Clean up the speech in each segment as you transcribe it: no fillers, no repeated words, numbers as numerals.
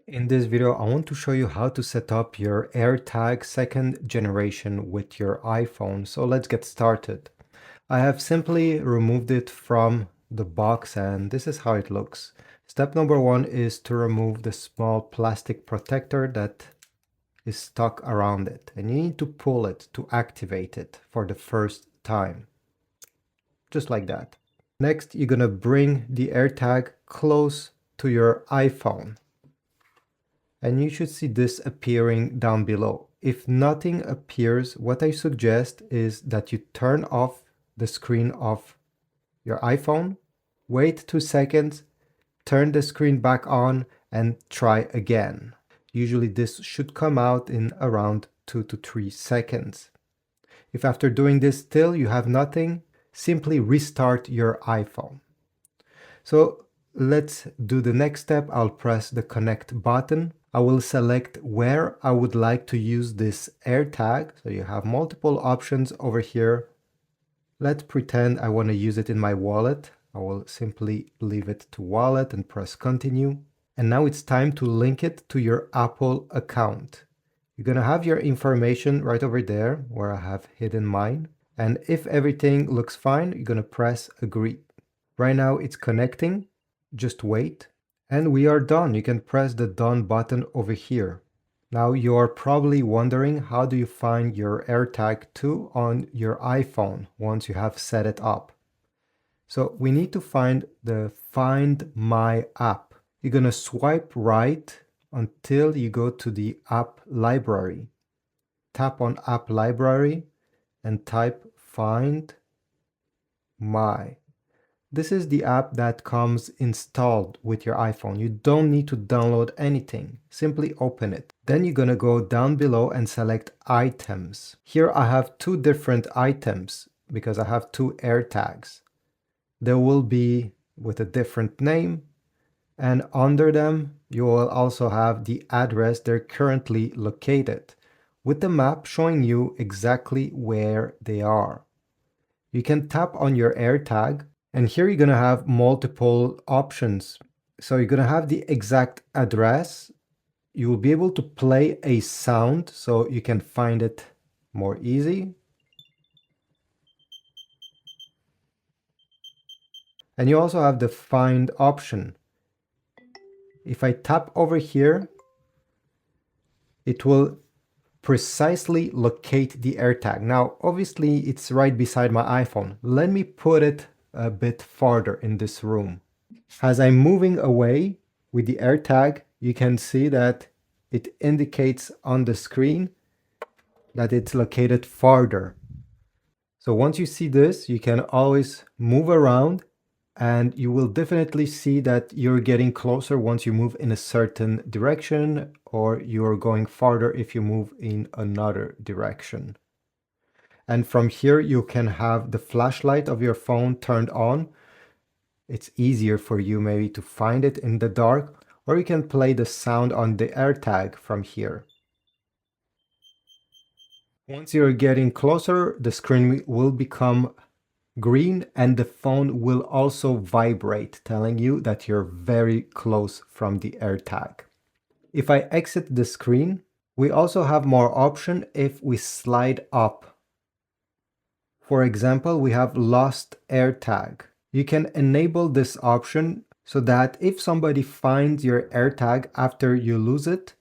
In this video, I want to show you how to set up your AirTag second generation with your iPhone. So let's get started. I have simply removed it from the box and this is how it looks. Step number one is to remove the small plastic protector that is stuck around it. And you need to pull it to activate it for the first time. Just like that. Next, you're gonna bring the AirTag close to your iPhone. And you should see this appearing down below. If nothing appears, what I suggest is that you turn off the screen of your iPhone, wait 2 seconds, turn the screen back on and try again. Usually this should come out in around 2 to 3 seconds. If after doing this still you have nothing, simply restart your iPhone. So let's do the next step. I'll press the connect button. I will select where I would like to use this AirTag. So you have multiple options over here. Let's pretend I want to use it in my wallet. I will simply leave it to wallet and press continue. And now it's time to link it to your Apple account. You're going to have your information right over there where I have hidden mine. And if everything looks fine, you're going to press agree. Right now it's connecting. Just wait. And we are done. You can press the done button over here. Now you are probably wondering, how do you find your AirTag 2 on your iPhone once you have set it up? So we need to find the Find My app. You're going to swipe right until you go to the app library. Tap on app library and type Find My. This is the app that comes installed with your iPhone. You don't need to download anything. Simply open it. Then you're going to go down below and select items. Here I have two different items because I have two AirTags. There will be with a different name, and under them you will also have the address they're currently located, with the map showing you exactly where they are. You can tap on your AirTag, and here you're going to have multiple options. So you're going to have the exact address. You will be able to play a sound so you can find it more easy. And you also have the find option. If I tap over here, it will precisely locate the AirTag. Now, obviously it's right beside my iPhone. Let me put it a bit farther in this room. As I'm moving away with the AirTag, you can see that it indicates on the screen that it's located farther. So once you see this, you can always move around and you will definitely see that you're getting closer once you move in a certain direction, or you're going farther if you move in another direction. And from here, you can have the flashlight of your phone turned on. It's easier for you maybe to find it in the dark, or you can play the sound on the AirTag from here. Once you're getting closer, the screen will become green and the phone will also vibrate, telling you that you're very close from the AirTag. If I exit the screen, we also have more option if we slide up. For example, we have lost AirTag. You can enable this option so that if somebody finds your AirTag after you lose it,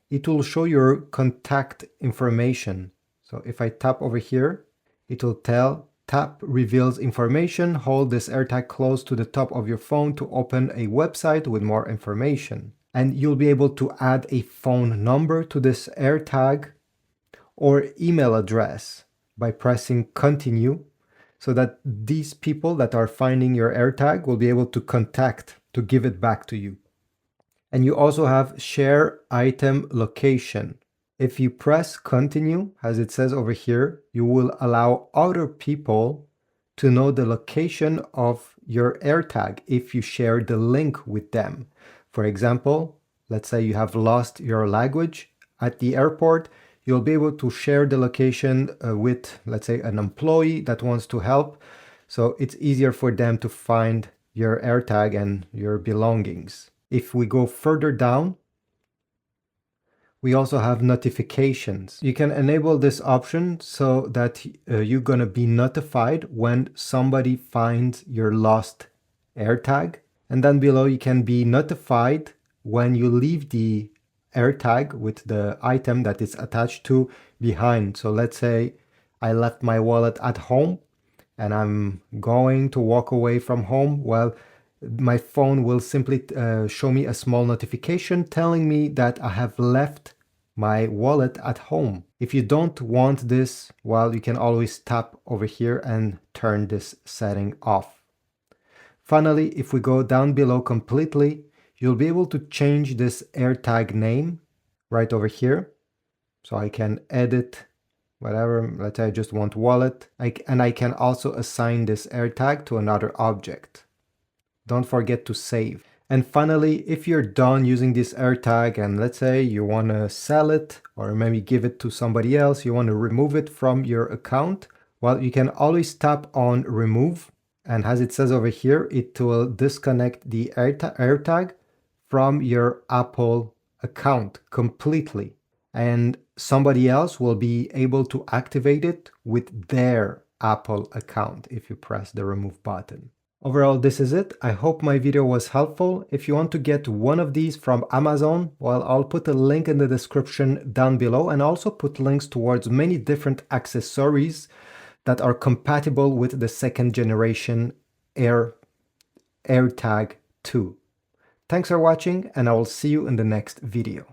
it will show your contact information. So if I tap over here, it will tell tap reveals information. Hold this AirTag close to the top of your phone to open a website with more information. And you'll be able to add a phone number to this AirTag or email address by pressing continue, so that these people that are finding your AirTag will be able to contact to give it back to you. And you also have share item location. If you press continue, as it says over here, you will allow other people to know the location of your AirTag if you share the link with them. For example, let's say you have lost your luggage at the airport, you'll be able to share the location with, let's say, an employee that wants to help. So it's easier for them to find your AirTag and your belongings. If we go further down, We also have notifications. You can enable this option so that you're gonna be notified when somebody finds your lost AirTag. And then below you can be notified when you leave the AirTag with the item that is attached to behind. So let's say I left my wallet at home and I'm going to walk away from home. Well, my phone will simply show me a small notification telling me that I have left my wallet at home. If you don't want this, well, you can always tap over here and turn this setting off. Finally, if we go down below completely, you'll be able to change this AirTag name right over here. So I can edit whatever, let's say I just want wallet, and I can also assign this AirTag to another object. Don't forget to save. And finally, if you're done using this AirTag and let's say you want to sell it or maybe give it to somebody else, you want to remove it from your account, well, you can always tap on remove. And as it says over here, it will disconnect the AirTag from your Apple account completely. And somebody else will be able to activate it with their Apple account if you press the remove button. Overall, this is it. I hope my video was helpful. If you want to get one of these from Amazon, well, I'll put a link in the description down below and also put links towards many different accessories that are compatible with the second generation AirTag 2. Thanks for watching, and I will see you in the next video.